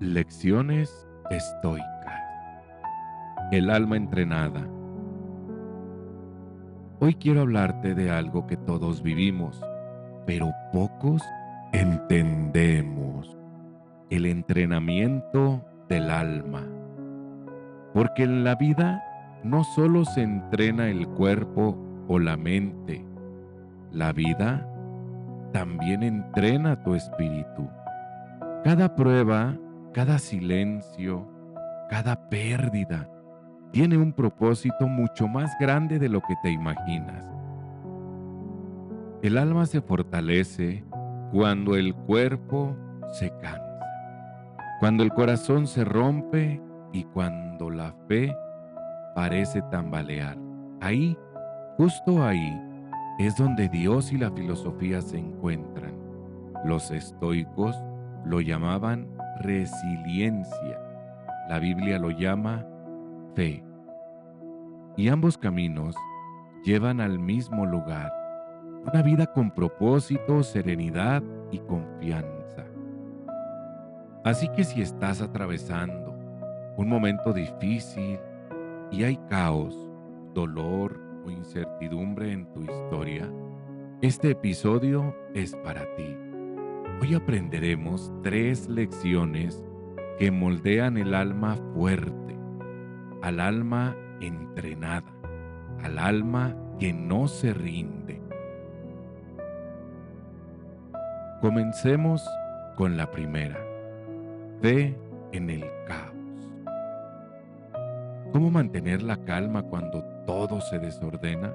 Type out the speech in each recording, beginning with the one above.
Lecciones estoicas. El alma entrenada. Hoy quiero hablarte de algo que todos vivimos, pero pocos entendemos. El entrenamiento del alma. Porque en la vida no solo se entrena el cuerpo o la mente, la vida también entrena tu espíritu. Cada prueba, cada silencio, cada pérdida tiene un propósito mucho más grande de lo que te imaginas. El alma se fortalece cuando el cuerpo se cansa, cuando el corazón se rompe y cuando la fe parece tambalear. Ahí, justo ahí, es donde Dios y la filosofía se encuentran. Los estoicos lo llamaban resiliencia. La Biblia lo llama fe. Y ambos caminos llevan al mismo lugar, una vida con propósito, serenidad y confianza. Así que si estás atravesando un momento difícil y hay caos, dolor o incertidumbre en tu historia, este episodio es para ti. Hoy aprenderemos 3 lecciones que moldean el alma fuerte, al alma entrenada, al alma que no se rinde. Comencemos con la primera, fe en el caos. ¿Cómo mantener la calma cuando todo se desordena?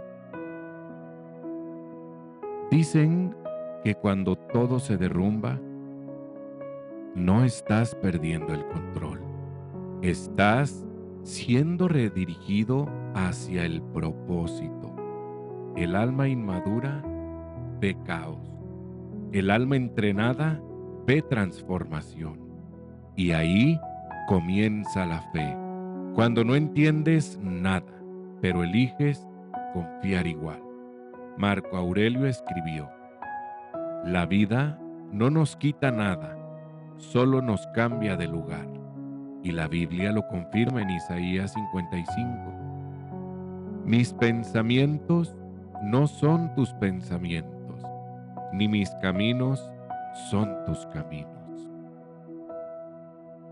Dicen que cuando todo se derrumba, no estás perdiendo el control, estás siendo redirigido hacia el propósito. El alma inmadura ve caos. El alma entrenada ve transformación. Y ahí comienza la fe. Cuando no entiendes nada, pero eliges confiar igual. Marco Aurelio escribió: la vida no nos quita nada, solo nos cambia de lugar. Y la Biblia lo confirma en Isaías 55. Mis pensamientos no son tus pensamientos, ni mis caminos son tus caminos.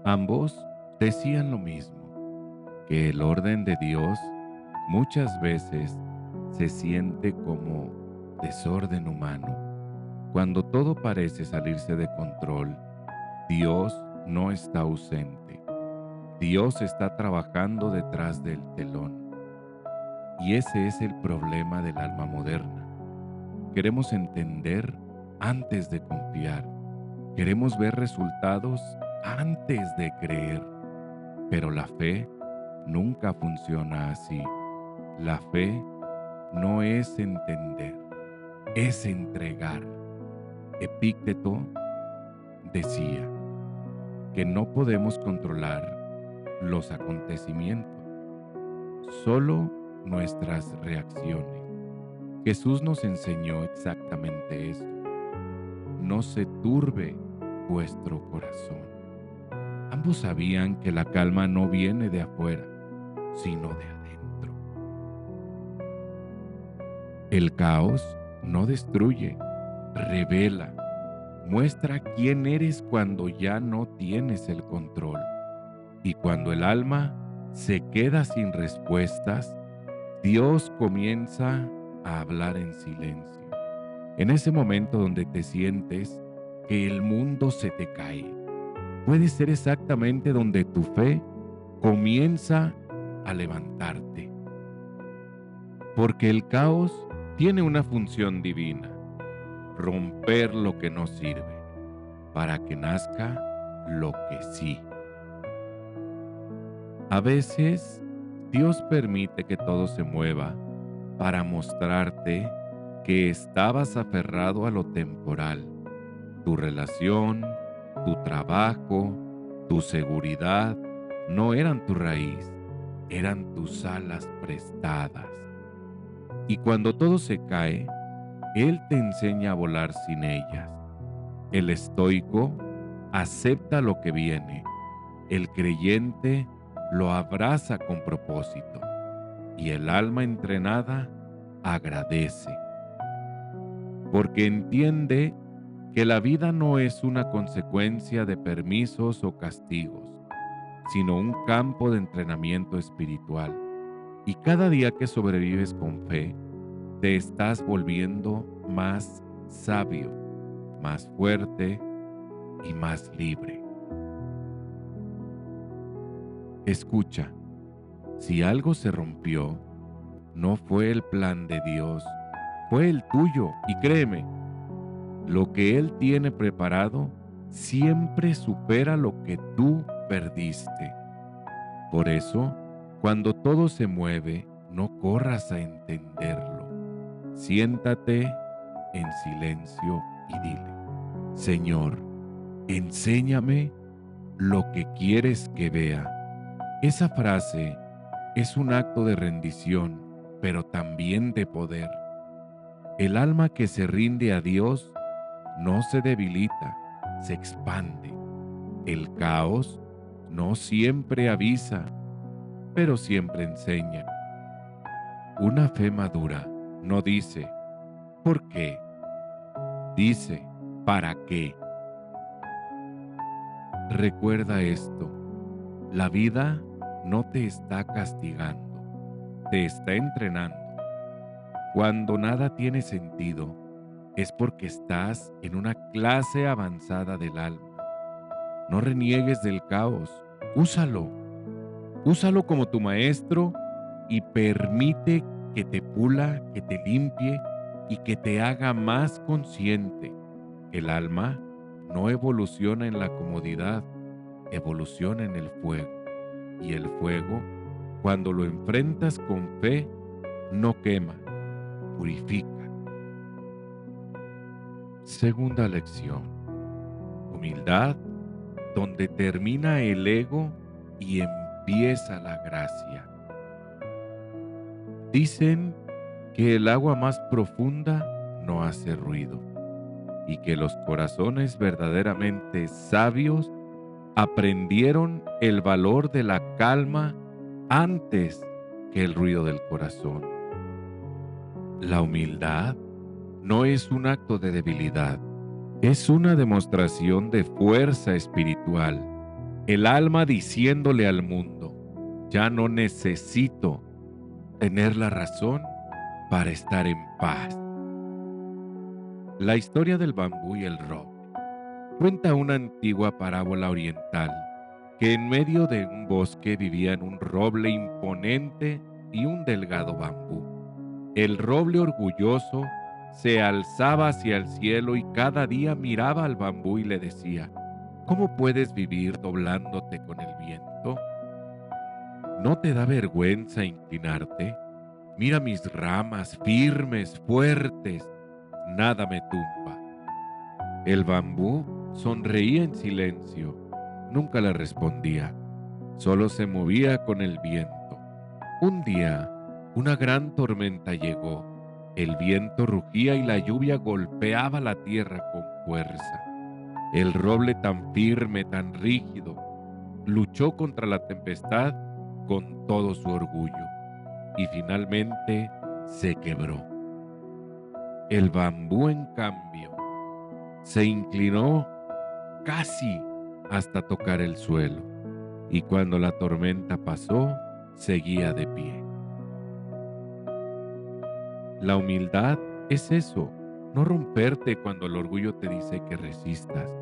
Ambos decían lo mismo, que el orden de Dios muchas veces se siente como desorden humano. Cuando todo parece salirse de control, Dios no está ausente. Dios está trabajando detrás del telón. Y ese es el problema del alma moderna. Queremos entender antes de confiar. Queremos ver resultados antes de creer. Pero la fe nunca funciona así. La fe no es entender, es entregar. Epícteto decía que no podemos controlar los acontecimientos, solo nuestras reacciones. Jesús nos enseñó exactamente eso. No se turbe vuestro corazón. Ambos sabían que la calma no viene de afuera, sino de adentro. El caos no destruye, revela, muestra quién eres cuando ya no tienes el control. Y cuando el alma se queda sin respuestas, Dios comienza a hablar en silencio. En ese momento donde te sientes que el mundo se te cae, puede ser exactamente donde tu fe comienza a levantarte. Porque el caos tiene una función divina: romper lo que no sirve, para que nazca lo que sí. A veces, Dios permite que todo se mueva para mostrarte que estabas aferrado a lo temporal. Tu relación, tu trabajo, tu seguridad no eran tu raíz, eran tus alas prestadas. Y cuando todo se cae, Él te enseña a volar sin ellas. El estoico acepta lo que viene, el creyente lo abraza con propósito y el alma entrenada agradece, porque entiende que la vida no es una consecuencia de permisos o castigos, sino un campo de entrenamiento espiritual. Y cada día que sobrevives con fe, te estás volviendo más sabio, más fuerte y más libre. Escucha, si algo se rompió, no fue el plan de Dios, fue el tuyo. Y créeme, lo que Él tiene preparado siempre supera lo que tú perdiste. Por eso, cuando todo se mueve, no corras a entenderlo. Siéntate en silencio y dile: Señor, enséñame lo que quieres que vea. Esa frase es un acto de rendición, pero también de poder. El alma que se rinde a Dios no se debilita, se expande. El caos no siempre avisa, pero siempre enseña. Una fe madura no dice ¿por qué? Dice ¿para qué? Recuerda esto: la vida no te está castigando, te está entrenando. Cuando nada tiene sentido, es porque estás en una clase avanzada del alma. No reniegues del caos, úsalo, úsalo como tu maestro y permite que te pula, que te limpie y que te haga más consciente. El alma no evoluciona en la comodidad, evoluciona en el fuego. Y el fuego, cuando lo enfrentas con fe, no quema, purifica. Segunda lección: humildad, donde termina el ego y empieza la gracia. Dicen que el agua más profunda no hace ruido y que los corazones verdaderamente sabios aprendieron el valor de la calma antes que el ruido del corazón. La humildad no es un acto de debilidad, es una demostración de fuerza espiritual. El alma diciéndole al mundo: ya no necesito tener la razón para estar en paz. La historia del bambú y el roble cuenta una antigua parábola oriental que en medio de un bosque vivían un roble imponente y un delgado bambú. El roble orgulloso se alzaba hacia el cielo y cada día miraba al bambú y le decía: ¿cómo puedes vivir doblándote con el viento? ¿No te da vergüenza inclinarte? Mira mis ramas firmes, fuertes, nada me tumba. El bambú sonreía en silencio, nunca le respondía, solo se movía con el viento. Un día, una gran tormenta llegó. El viento rugía y la lluvia golpeaba la tierra con fuerza. El roble tan firme, tan rígido, luchó contra la tempestad con todo su orgullo y finalmente se quebró. El bambú, en cambio, se inclinó casi hasta tocar el suelo y cuando la tormenta pasó, seguía de pie. La humildad es eso, no romperte cuando el orgullo te dice que resistas.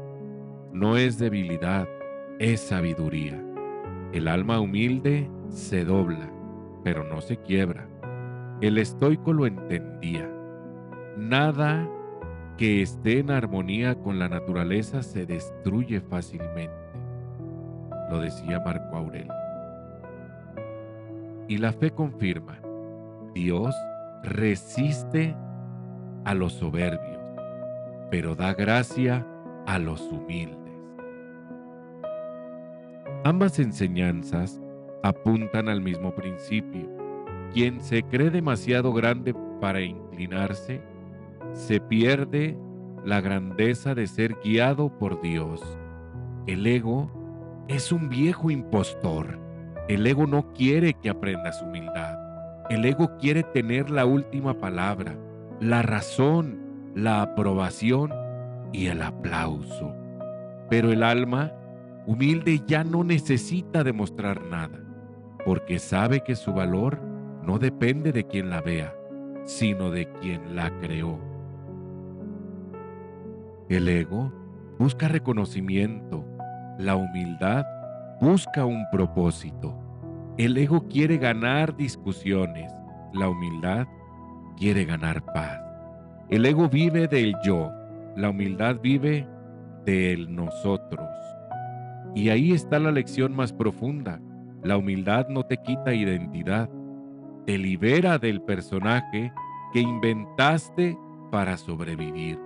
No es debilidad, es sabiduría. El alma humilde se dobla, pero no se quiebra. El estoico lo entendía. Nada que esté en armonía con la naturaleza se destruye fácilmente, lo decía Marco Aurelio. Y la fe confirma: Dios resiste a los soberbios, pero da gracia a los humildes. Ambas enseñanzas apuntan al mismo principio. Quien se cree demasiado grande para inclinarse, se pierde la grandeza de ser guiado por Dios. El ego es un viejo impostor. El ego no quiere que aprendas humildad. El ego quiere tener la última palabra, la razón, la aprobación y el aplauso. Pero el alma humilde ya no necesita demostrar nada, porque sabe que su valor no depende de quien la vea, sino de quien la creó. El ego busca reconocimiento, la humildad busca un propósito. El ego quiere ganar discusiones, la humildad quiere ganar paz. El ego vive del yo, la humildad vive del nosotros. Y ahí está la lección más profunda. La humildad no te quita identidad, te libera del personaje que inventaste para sobrevivir.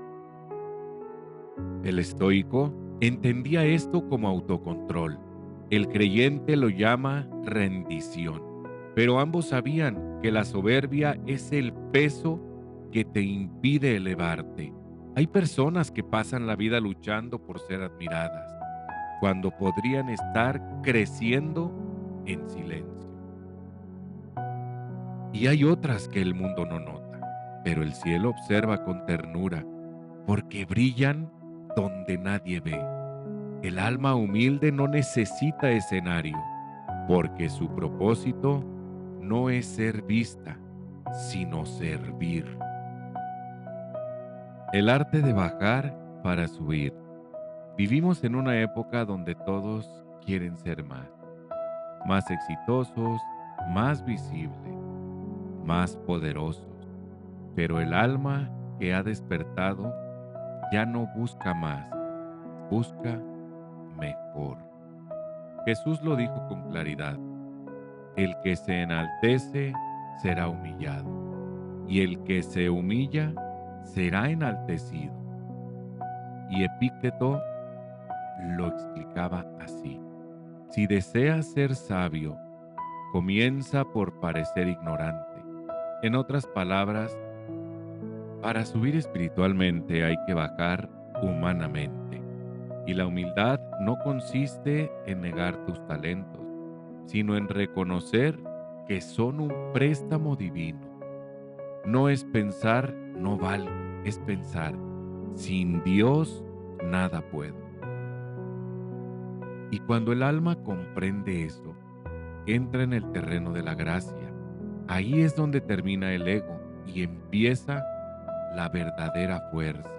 El estoico entendía esto como autocontrol. El creyente lo llama rendición. Pero ambos sabían que la soberbia es el peso que te impide elevarte. Hay personas que pasan la vida luchando por ser admiradas, cuando podrían estar creciendo en silencio. Y hay otras que el mundo no nota, pero el cielo observa con ternura, porque brillan donde nadie ve. El alma humilde no necesita escenario, porque su propósito no es ser vista, sino servir. El arte de bajar para subir. Vivimos en una época donde todos quieren ser más exitosos, más visibles, más poderosos. Pero el alma que ha despertado ya no busca más, busca mejor. Jesús lo dijo con claridad: el que se enaltece será humillado, y el que se humilla será enaltecido. Y Epícteto lo explicaba así: si deseas ser sabio, comienza por parecer ignorante. En otras palabras, para subir espiritualmente hay que bajar humanamente. Y la humildad no consiste en negar tus talentos, sino en reconocer que son un préstamo divino. No es pensar no valgo, es pensar sin Dios nada puedo. Y cuando el alma comprende eso, entra en el terreno de la gracia. Ahí es donde termina el ego y empieza la verdadera fuerza.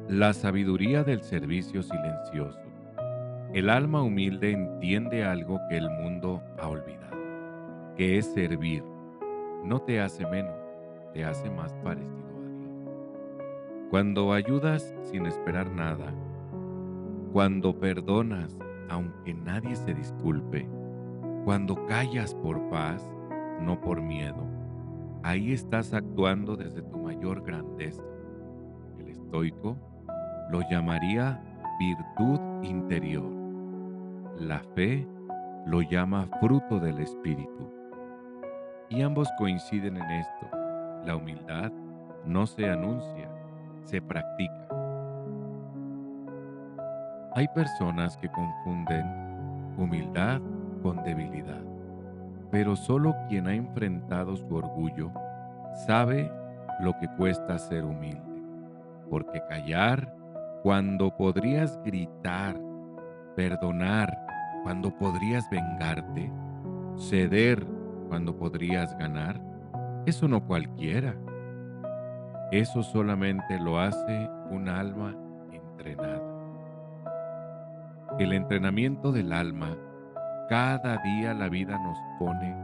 La sabiduría del servicio silencioso. El alma humilde entiende algo que el mundo ha olvidado, que es servir. No te hace menos, te hace más parecido a Dios. Cuando ayudas sin esperar nada, cuando perdonas aunque nadie se disculpe, cuando callas por paz, no por miedo, ahí estás actuando desde tu mayor grandeza. El estoico lo llamaría virtud interior. La fe lo llama fruto del espíritu. Y ambos coinciden en esto. La humildad no se anuncia, se practica. Hay personas que confunden humildad con debilidad, pero solo quien ha enfrentado su orgullo sabe lo que cuesta ser humilde, porque callar cuando podrías gritar, perdonar cuando podrías vengarte, ceder cuando podrías ganar, eso no cualquiera. Eso solamente lo hace un alma entrenada. El entrenamiento del alma, cada día la vida nos pone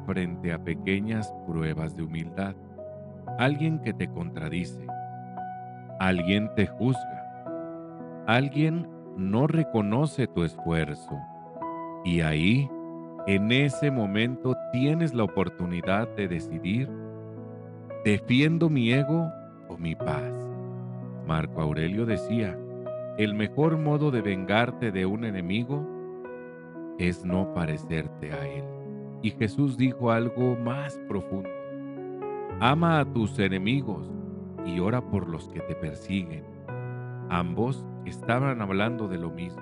frente a pequeñas pruebas de humildad. Alguien que te contradice, alguien te juzga, alguien no reconoce tu esfuerzo. Y ahí, en ese momento, tienes la oportunidad de decidir: ¿defiendo mi ego o mi paz? Marco Aurelio decía: el mejor modo de vengarte de un enemigo es no parecerte a él. Y Jesús dijo algo más profundo: ama a tus enemigos y ora por los que te persiguen. Ambos estaban hablando de lo mismo.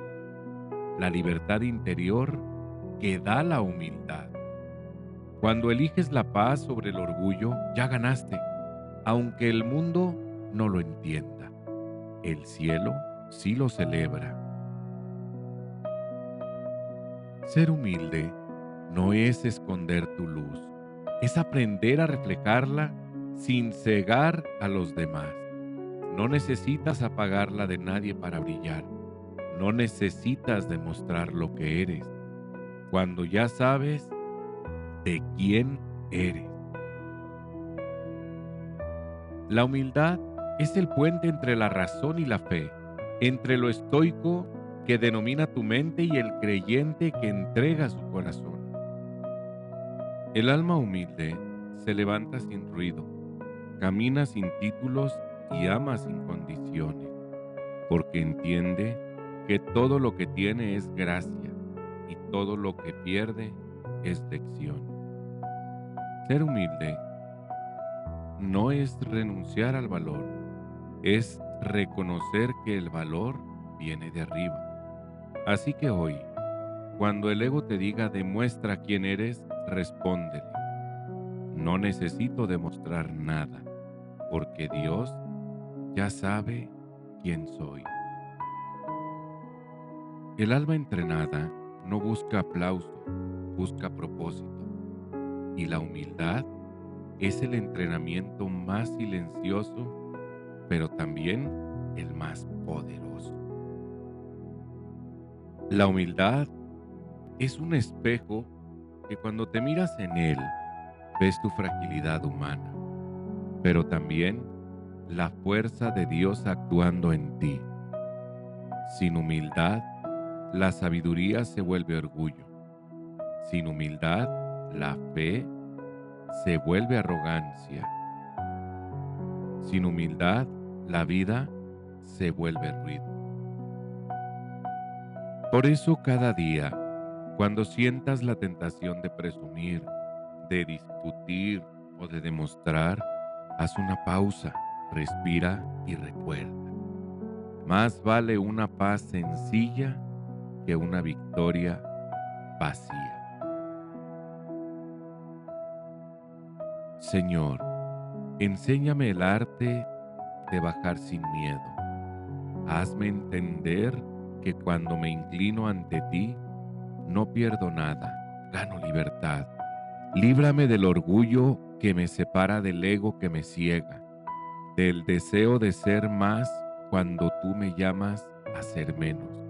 la libertad interior que da la humildad. Cuando eliges la paz sobre el orgullo, ya ganaste, aunque el mundo no lo entienda. El cielo sí lo celebra. Ser humilde no es esconder tu luz, es aprender a reflejarla sin cegar a los demás. No necesitas apagarla de nadie para brillar. No necesitas demostrar lo que eres, cuando ya sabes de quién eres. La humildad es el puente entre la razón y la fe, entre lo estoico que denomina tu mente y el creyente que entrega su corazón. El alma humilde se levanta sin ruido, camina sin títulos y ama sin condiciones, porque entiende que todo lo que tiene es gracia y todo lo que pierde es lección. Ser humilde no es renunciar al valor, es reconocer que el valor viene de arriba. Así que hoy, cuando el ego te diga demuestra quién eres, respóndele: no necesito demostrar nada, porque Dios ya sabe quién soy. El alma entrenada no busca aplauso, busca propósito. Y la humildad es el entrenamiento más silencioso, pero también el más poderoso. La humildad es un espejo que cuando te miras en él, ves tu fragilidad humana, pero también la fuerza de Dios actuando en ti. Sin humildad, la sabiduría se vuelve orgullo. Sin humildad, la fe se vuelve arrogancia. Sin humildad, la vida se vuelve ruido. Por eso cada día, cuando sientas la tentación de presumir, de discutir o de demostrar, haz una pausa, respira y recuerda. Más vale una paz sencilla que una victoria vacía. Señor, enséñame el arte de bajar sin miedo. Hazme entender que cuando me inclino ante ti, no pierdo nada, gano libertad. Líbrame del orgullo que me separa del ego que me ciega, del deseo de ser más cuando tú me llamas a ser menos.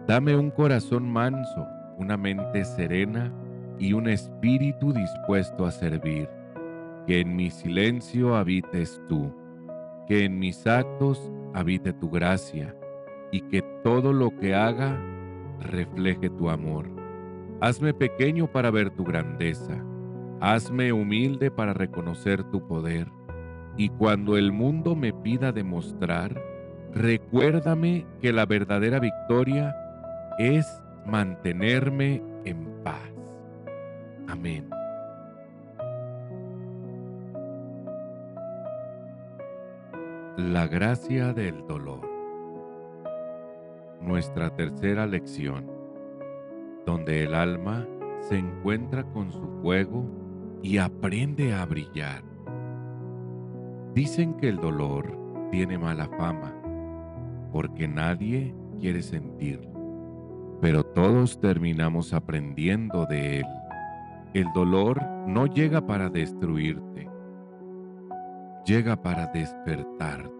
Dame un corazón manso, una mente serena y un espíritu dispuesto a servir. Que en mi silencio habites tú, que en mis actos habite tu gracia y que todo lo que haga refleje tu amor. Hazme pequeño para ver tu grandeza, hazme humilde para reconocer tu poder, y cuando el mundo me pida demostrar, recuérdame que la verdadera victoria es mantenerme en paz. Amén. La gracia del dolor. Nuestra tercera lección, donde el alma se encuentra con su fuego y aprende a brillar. Dicen que el dolor tiene mala fama, porque nadie quiere sentirlo, pero todos terminamos aprendiendo de él. El dolor no llega para destruirte, llega para despertarte.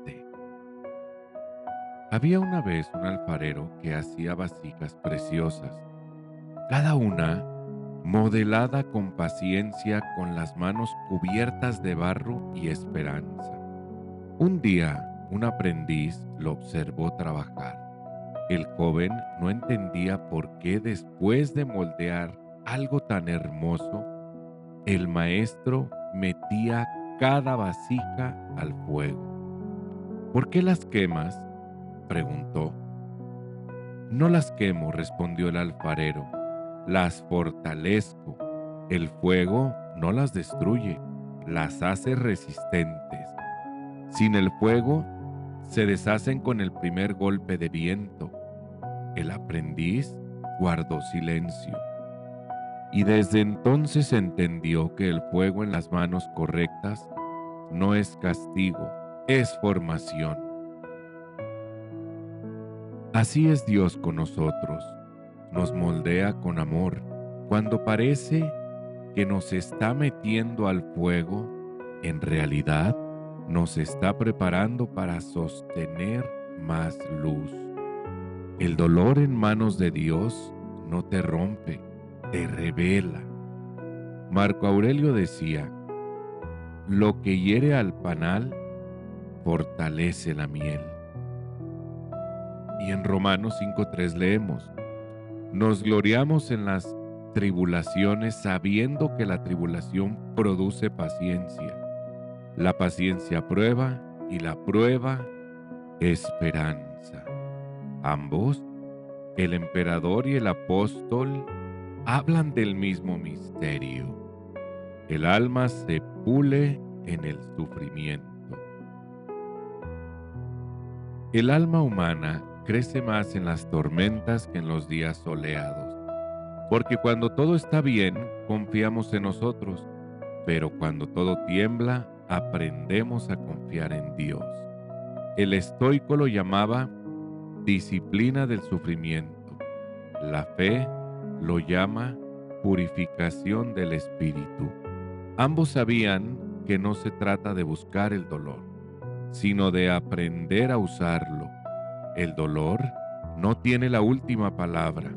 Había una vez un alfarero que hacía vasijas preciosas, cada una modelada con paciencia, con las manos cubiertas de barro y esperanza. Un día, un aprendiz lo observó trabajar. El joven no entendía por qué después de moldear algo tan hermoso, el maestro metía cada vasija al fuego. ¿Por qué las quemas?, preguntó. No las quemo, respondió el alfarero, las fortalezco. El fuego no las destruye, las hace resistentes. Sin el fuego, se deshacen con el primer golpe de viento. El aprendiz guardó silencio. Y desde entonces entendió que el fuego en las manos correctas no es castigo, es formación. Así es Dios con nosotros, nos moldea con amor. Cuando parece que nos está metiendo al fuego, en realidad nos está preparando para sostener más luz. El dolor en manos de Dios no te rompe, te revela. Marco Aurelio decía, lo que hiere al panal fortalece la miel. Y en Romanos 5:3 leemos, nos gloriamos en las tribulaciones sabiendo que la tribulación produce paciencia. La paciencia prueba y la prueba esperanza. Ambos, el emperador y el apóstol, hablan del mismo misterio. El alma se pule en el sufrimiento. El alma humana crece más en las tormentas que en los días soleados, porque cuando todo está bien, confiamos en nosotros, pero cuando todo tiembla, aprendemos a confiar en Dios. El estoico lo llamaba disciplina del sufrimiento. La fe lo llama purificación del espíritu. Ambos sabían que no se trata de buscar el dolor, sino de aprender a usarlo. El dolor no tiene la última palabra.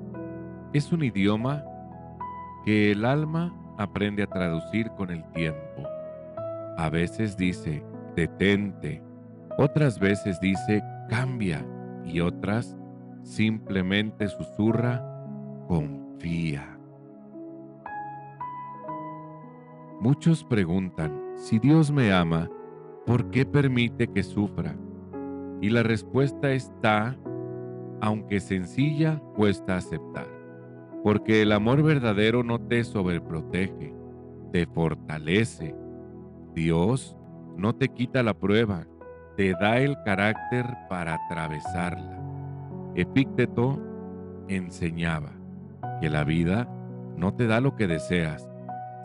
Es un idioma que el alma aprende a traducir con el tiempo. A veces dice, detente, otras veces dice, cambia, y otras simplemente susurra, confía. Muchos preguntan, si Dios me ama, ¿por qué permite que sufra? Y la respuesta está, aunque sencilla, cuesta aceptar. Porque el amor verdadero no te sobreprotege, te fortalece. Dios no te quita la prueba, te da el carácter para atravesarla. Epícteto enseñaba que la vida no te da lo que deseas,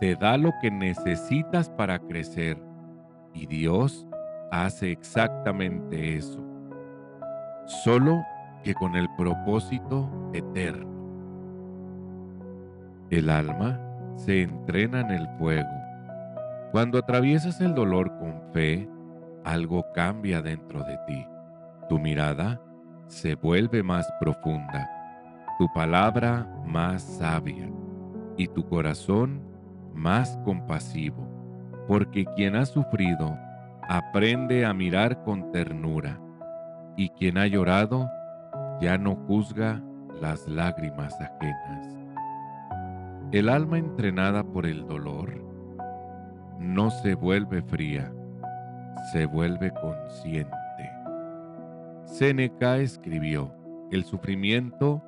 te da lo que necesitas para crecer. Y Dios hace exactamente eso, solo que con el propósito eterno. El alma se entrena en el fuego. Cuando atraviesas el dolor con fe, algo cambia dentro de ti. Tu mirada se vuelve más profunda, tu palabra más sabia y tu corazón más compasivo, porque quien ha sufrido aprende a mirar con ternura y quien ha llorado ya no juzga las lágrimas ajenas. El alma entrenada por el dolor no se vuelve fría, se vuelve consciente. Séneca escribió, el sufrimiento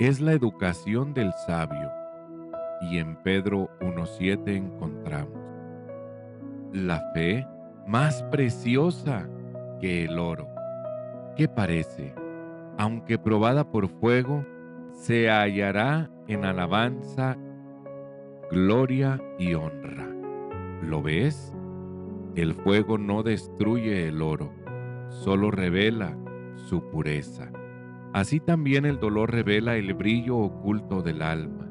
es la educación del sabio, y en Pedro 1:7 encontramos, la fe más preciosa que el oro, que parece, aunque probada por fuego, se hallará en alabanza, gloria y honra. ¿Lo ves? El fuego no destruye el oro, solo revela su pureza. Así también el dolor revela el brillo oculto del alma.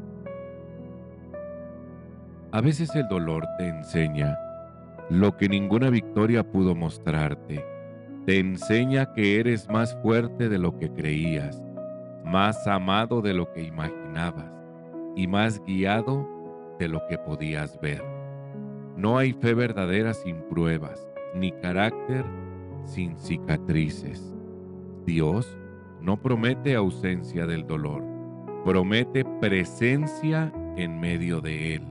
A veces el dolor te enseña lo que ninguna victoria pudo mostrarte. Te enseña que eres más fuerte de lo que creías, más amado de lo que imaginabas y más guiado de lo que podías ver. No hay fe verdadera sin pruebas, ni carácter sin cicatrices. Dios no promete ausencia del dolor, promete presencia en medio de él.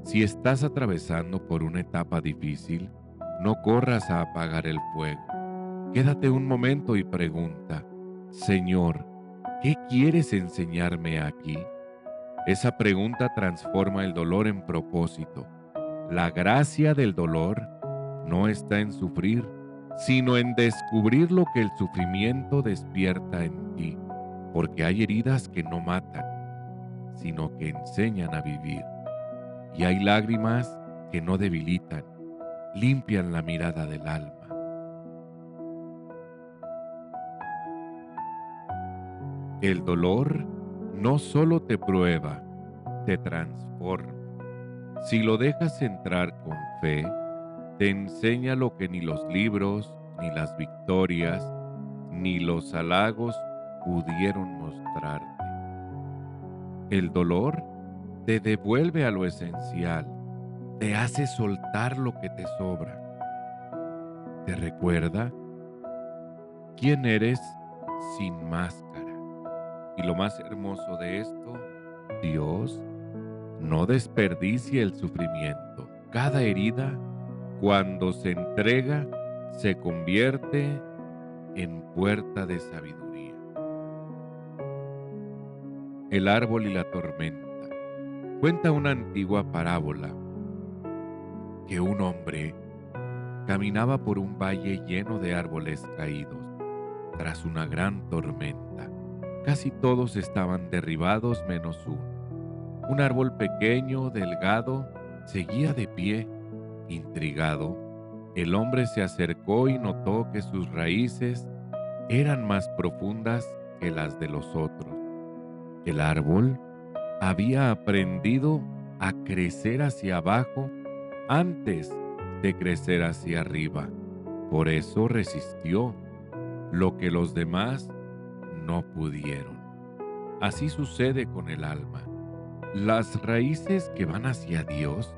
Si estás atravesando por una etapa difícil, no corras a apagar el fuego. Quédate un momento y pregunta, Señor, ¿qué quieres enseñarme aquí? Esa pregunta transforma el dolor en propósito. La gracia del dolor no está en sufrir, sino en descubrir lo que el sufrimiento despierta en ti. porque hay heridas que no matan, sino que enseñan a vivir, y hay lágrimas que no debilitan, limpian la mirada del alma. El dolor no solo te prueba, te transforma. Si lo dejas entrar con fe, te enseña lo que ni los libros, ni las victorias, ni los halagos pudieron mostrarte. El dolor te devuelve a lo esencial, te hace soltar lo que te sobra, te recuerda quién eres sin máscara. Y lo más hermoso de esto, Dios no desperdicia el sufrimiento. Cada herida, cuando se entrega, se convierte en puerta de sabiduría. El árbol y la tormenta. Cuenta una antigua parábola que un hombre caminaba por un valle lleno de árboles caídos tras una gran tormenta. Casi todos estaban derribados menos uno. Un árbol pequeño, delgado, seguía de pie. Intrigado, el hombre se acercó y notó que sus raíces eran más profundas que las de los otros. El árbol había aprendido a crecer hacia abajo antes de crecer hacia arriba. Por eso resistió lo que los demás no pudieron. Así sucede con el alma. Las raíces que van hacia Dios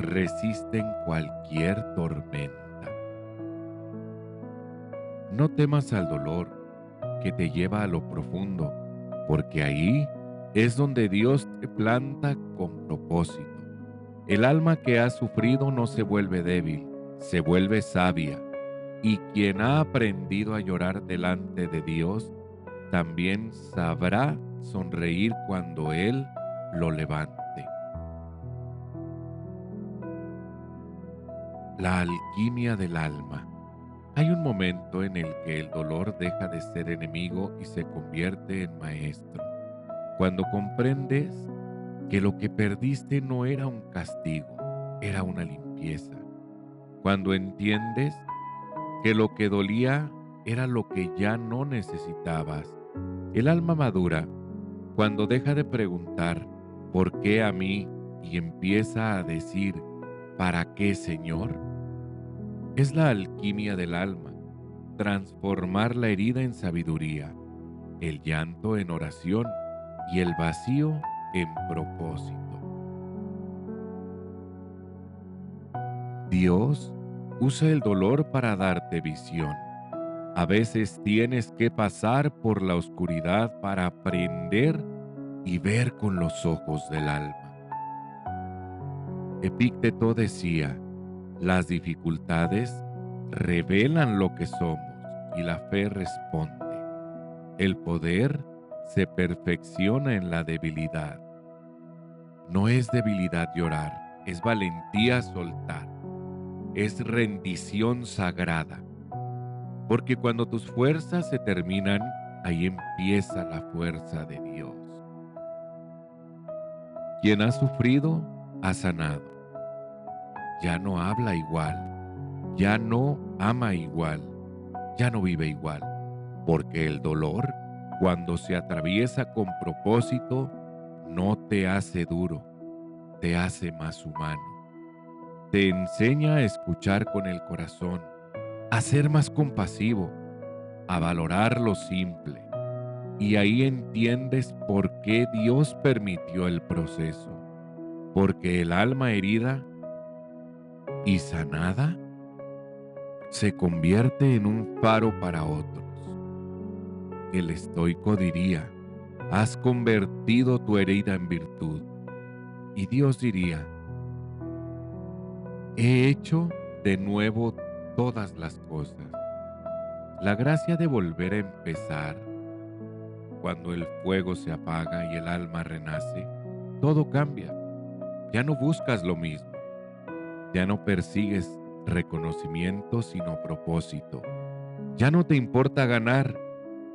resisten cualquier tormenta. No temas al dolor que te lleva a lo profundo, porque ahí es donde Dios te planta con propósito. El alma que ha sufrido no se vuelve débil, se vuelve sabia, y quien ha aprendido a llorar delante de Dios, también sabrá sonreír cuando Él lo levante. La alquimia del alma. Hay un momento en el que el dolor deja de ser enemigo y se convierte en maestro. Cuando comprendes que lo que perdiste no era un castigo, era una limpieza. Cuando entiendes que lo que dolía era lo que ya no necesitabas. El alma madura cuando deja de preguntar ¿por qué a mí? Y empieza a decir ¿para qué, Señor? Es la alquimia del alma, transformar la herida en sabiduría, el llanto en oración y el vacío en propósito. Dios usa el dolor para darte visión. A veces tienes que pasar por la oscuridad para aprender y ver con los ojos del alma. Epícteto decía, las dificultades revelan lo que somos y la fe responde. El poder se perfecciona en la debilidad. No es debilidad llorar, es valentía soltar, es rendición sagrada. Porque cuando tus fuerzas se terminan, ahí empieza la fuerza de Dios. Quien ha sufrido, ha sanado. Ya no habla igual, ya no ama igual, ya no vive igual. Porque el dolor, cuando se atraviesa con propósito, no te hace duro, te hace más humano. Te enseña a escuchar con el corazón, a ser más compasivo, a valorar lo simple. Y ahí entiendes por qué Dios permitió el proceso. Porque el alma herida y sanada se convierte en un faro para otros. El estoico diría, has convertido tu herida en virtud. Y Dios diría, he hecho de nuevo todas las cosas. La gracia de volver a empezar, cuando el fuego se apaga y el alma renace, todo cambia. Ya no buscas lo mismo, ya no persigues reconocimiento sino propósito. Ya no te importa ganar,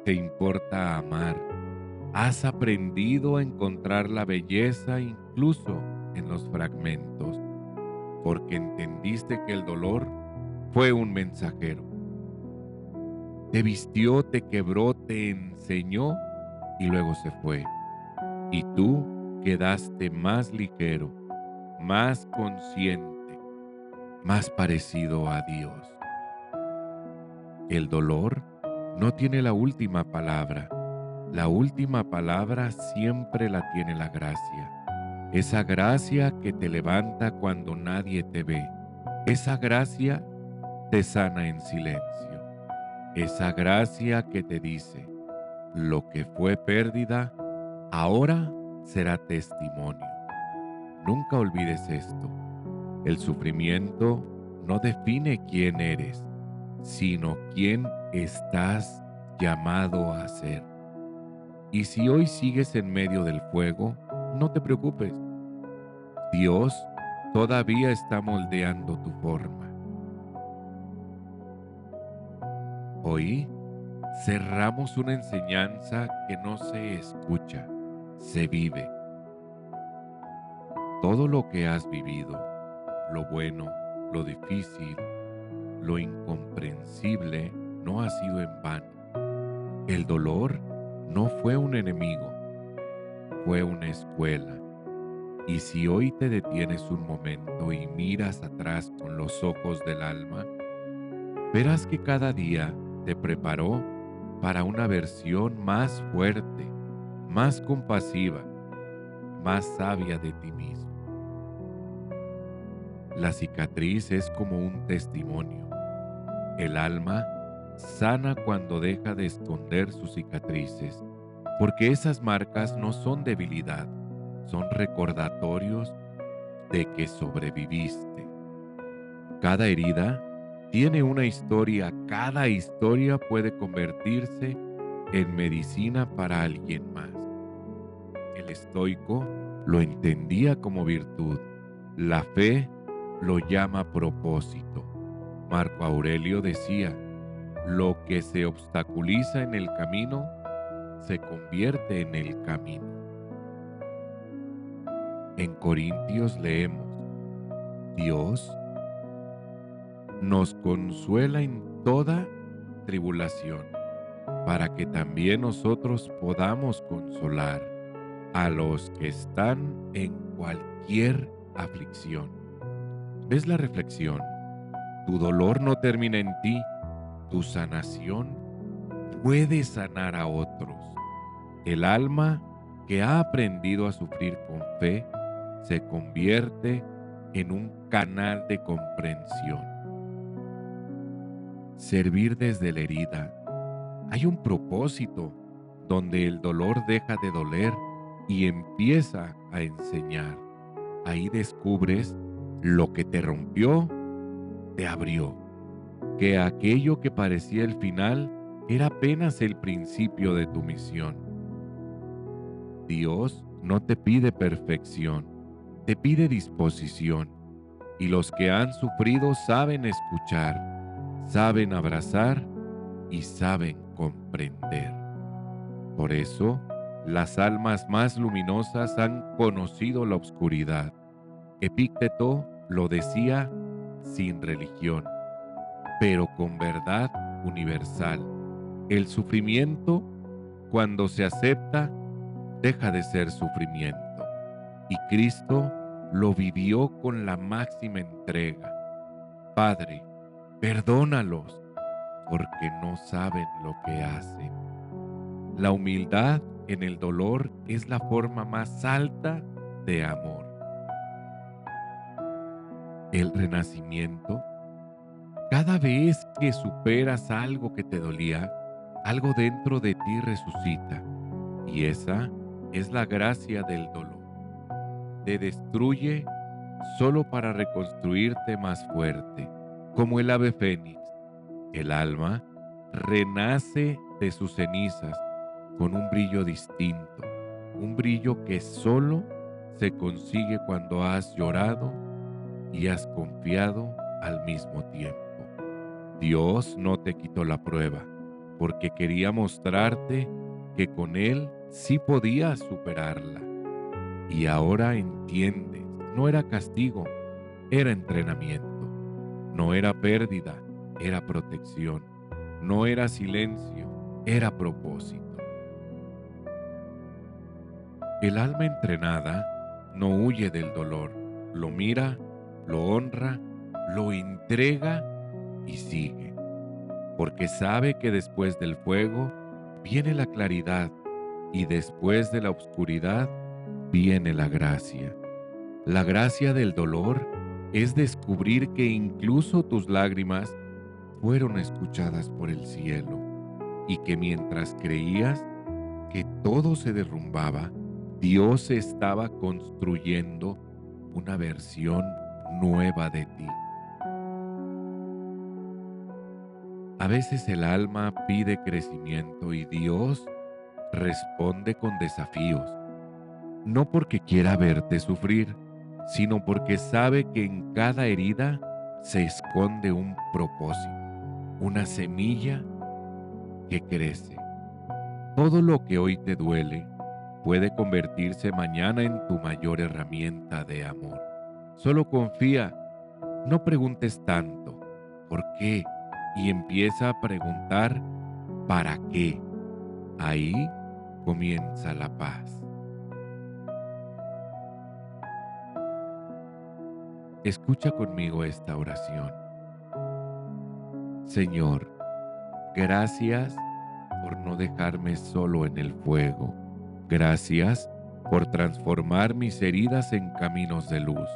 Te importa amar. Has aprendido a encontrar la belleza incluso en los fragmentos, porque entendiste que el dolor fue un mensajero. Te vistió, te quebró, te enseñó y luego se fue. Y tú quedaste más ligero, más consciente, más parecido a Dios. El dolor no tiene la última palabra. La última palabra siempre la tiene la gracia. Esa gracia que te levanta cuando nadie te ve. Esa gracia te sana en silencio. Esa gracia que te dice, lo que fue pérdida, ahora será testimonio. Nunca olvides esto. El sufrimiento no define quién eres, sino quién estás llamado a ser. Y si hoy sigues en medio del fuego, no te preocupes. Dios todavía está moldeando tu forma. Hoy cerramos una enseñanza que no se escucha, se vive. Todo lo que has vivido, lo bueno, lo difícil, lo incomprensible, no ha sido en vano. El dolor no fue un enemigo, fue una escuela. Y si hoy te detienes un momento y miras atrás con los ojos del alma, verás que cada día te preparó para una versión más fuerte, más compasiva, más sabia de ti mismo. La cicatriz es como un testimonio. El alma sana cuando deja de esconder sus cicatrices, porque esas marcas no son debilidad, son recordatorios de que sobreviviste. Cada herida tiene una historia, cada historia puede convertirse en medicina para alguien más. El estoico lo entendía como virtud, la fe lo llama propósito. Marco Aurelio decía, lo que se obstaculiza en el camino se convierte en el camino. En Corintios leemos, Dios nos consuela en toda tribulación, para que también nosotros podamos consolar a los que están en cualquier aflicción. ¿Ves la reflexión? Tu dolor no termina en ti, tu sanación puede sanar a otros. El alma que ha aprendido a sufrir con fe se convierte en un canal de comprensión. Servir desde la herida. Hay un propósito donde el dolor deja de doler y empieza a enseñar. Ahí descubres lo que te rompió, te abrió, que aquello que parecía el final era apenas el principio de tu misión. Dios no te pide perfección, te pide disposición, y los que han sufrido saben escuchar, saben abrazar y saben comprender. Por eso, las almas más luminosas han conocido la oscuridad. Epícteto lo decía sin religión, pero con verdad universal. El sufrimiento, cuando se acepta, deja de ser sufrimiento. Y Cristo lo vivió con la máxima entrega. Padre, perdónalos, porque no saben lo que hacen. La humildad en el dolor es la forma más alta de amor. El renacimiento, cada vez que superas algo que te dolía, algo dentro de ti resucita. Y esa es la gracia del dolor. Te destruye solo para reconstruirte más fuerte. Como el ave fénix, el alma renace de sus cenizas con un brillo distinto, un brillo que solo se consigue cuando has llorado y has confiado al mismo tiempo. Dios no te quitó la prueba, porque quería mostrarte que con Él sí podías superarla. Y ahora entiendes, no era castigo, era entrenamiento. No era pérdida, era protección. No era silencio, era propósito. El alma entrenada no huye del dolor, lo mira, lo honra, lo entrega y sigue, porque sabe que después del fuego viene la claridad y después de la oscuridad viene la gracia. La gracia del dolor es descubrir que incluso tus lágrimas fueron escuchadas por el cielo y que mientras creías que todo se derrumbaba, Dios estaba construyendo una versión nueva de ti. A veces el alma pide crecimiento y Dios responde con desafíos, no porque quiera verte sufrir, sino porque sabe que en cada herida se esconde un propósito, una semilla que crece. Todo lo que hoy te duele puede convertirse mañana en tu mayor herramienta de amor. Solo confía, no preguntes tanto, ¿por qué? Y empieza a preguntar, ¿para qué? Ahí comienza la paz. Escucha conmigo esta oración. Señor, gracias por no dejarme solo en el fuego. Gracias por transformar mis heridas en caminos de luz.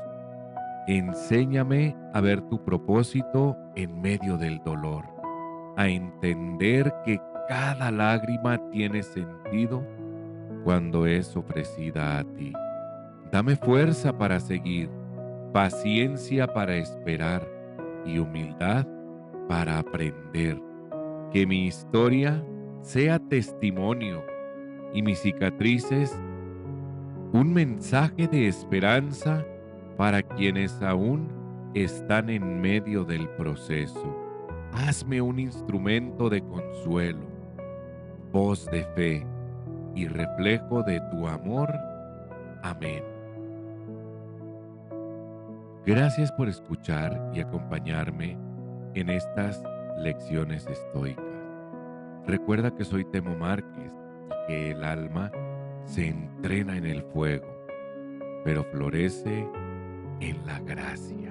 Enséñame a ver tu propósito en medio del dolor, a entender que cada lágrima tiene sentido cuando es ofrecida a ti. Dame fuerza para seguir, paciencia para esperar y humildad para aprender. Que mi historia sea testimonio y mis cicatrices un mensaje de esperanza para quienes aún están en medio del proceso. Hazme un instrumento de consuelo, voz de fe y reflejo de tu amor. Amén. Gracias por escuchar y acompañarme en estas lecciones estoicas. Recuerda que soy Temo Márquez y que el alma se entrena en el fuego, pero florece en la gracia.